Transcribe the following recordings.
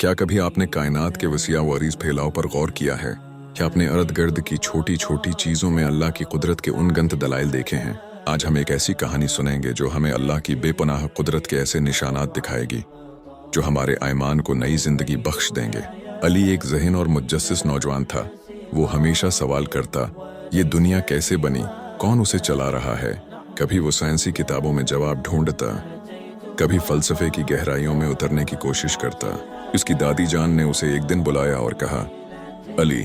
क्या कभी आपने कायनात के वसिया वरीज फैलाव पर गौर किया है? क्या अपने इर्द गिर्द की छोटी छोटी चीज़ों में अल्लाह की कुदरत के उनगंत दलाइल देखे हैं? आज हम एक ऐसी कहानी सुनेंगे जो हमें अल्लाह की बेपनाह कुदरत के ऐसे निशानात दिखाएगी जो हमारे ईमान को नई जिंदगी बख्श देंगे। अली एक ज़हीन और मुजस्सिस नौजवान था। वो हमेशा सवाल करता, ये दुनिया कैसे बनी, कौन उसे चला रहा है। कभी वो साइंसी किताबों में जवाब ढूंढता, कभी फलसफे की गहराइयों में उतरने की कोशिश करता। उसकी दादी जान ने उसे एक दिन बुलाया और कहा, अली,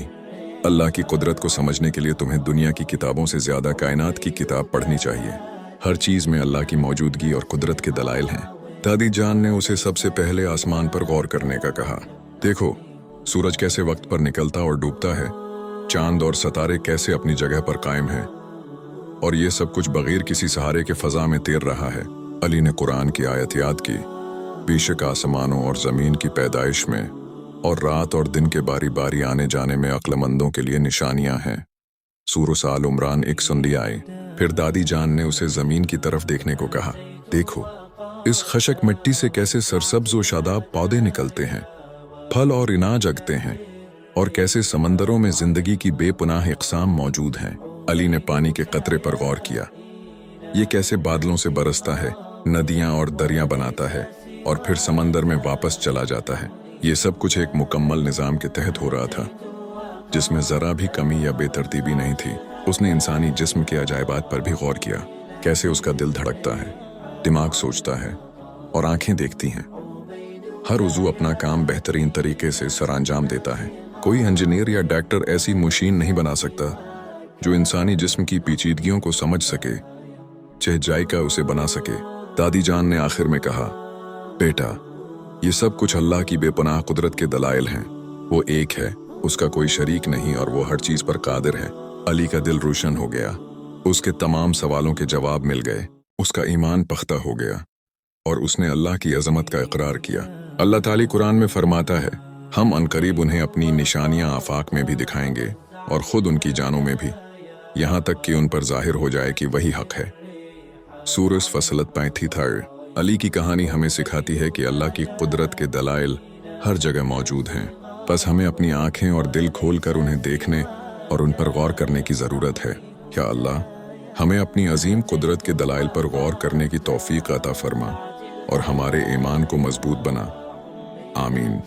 अल्लाह की कुदरत को समझने के लिए तुम्हें दुनिया की किताबों से ज्यादा कायनात की किताब पढ़नी चाहिए। हर चीज में अल्लाह की मौजूदगी और कुदरत के दलाइल हैं। दादी जान ने उसे सबसे पहले आसमान पर गौर करने का कहा। देखो, सूरज कैसे वक्त पर निकलता और डूबता है, चांद और सितारे कैसे अपनी जगह पर कायम हैं, और ये सब कुछ बगैर किसी सहारे के फजा में तैर रहा है। अली ने कुरान की आयत याद की, बेशक आसमानों और जमीन की पैदाइश में और रात और दिन के बारी बारी आने जाने में अक्लमंदों के लिए निशानियां हैं। सूरह आल इमरान एक सुन लिया आई। फिर दादी जान ने उसे जमीन की तरफ देखने को कहा। देखो, इस खशक मिट्टी से कैसे सरसब्ज व शादाब पौधे निकलते हैं, फल और अनाज उगते हैं, और कैसे समंदरों में जिंदगी की बेपनाह इक़साम मौजूद हैं। अली ने पानी के कतरे पर गौर किया। ये कैसे बादलों से बरसता है, नदियां और दरिया बनाता है और फिर समंदर में वापस चला जाता है। ये सब कुछ एक मुकम्मल निज़ाम के तहत हो रहा था जिसमें जरा भी कमी या बेतरतीबी नहीं थी। उसने इंसानी जिस्म के अजायबात पर भी गौर किया, कैसे उसका दिल धड़कता है, दिमाग सोचता है और आंखें देखती हैं। हर उज़ू अपना काम बेहतरीन तरीके से सरअंजाम देता है। कोई इंजीनियर या डॉक्टर ऐसी मशीन नहीं बना सकता जो इंसानी जिस्म की पेचीदगियों को समझ सके, चाहे जायका उसे बना सके। दादी जान ने आखिर में कहा, बेटा, ये सब कुछ अल्लाह की बेपनाह कुदरत के दलाइल हैं। वो एक है, उसका कोई शरीक नहीं, और वो हर चीज पर कादिर है। अली का दिल रोशन हो गया। उसके तमाम सवालों के जवाब मिल गए। उसका ईमान पख्ता हो गया और उसने अल्लाह की अजमत का इकरार किया। अल्लाह ताली कुरान में फरमाता है, हम अनकरीब उन्हें अपनी निशानियां आफाक में भी दिखाएंगे और खुद उनकी जानों में भी, यहाँ तक कि उन पर जाहिर हो जाए कि वही हक है। सूरह फसलत 35। अली की कहानी हमें सिखाती है कि अल्लाह की कुदरत के दलाइल हर जगह मौजूद हैं। बस हमें अपनी आंखें और दिल खोलकर उन्हें देखने और उन पर गौर करने की ज़रूरत है। क्या अल्लाह हमें अपनी अजीम कुदरत के दलाइल पर गौर करने की तौफीक अता फरमा और हमारे ईमान को मजबूत बना। आमीन।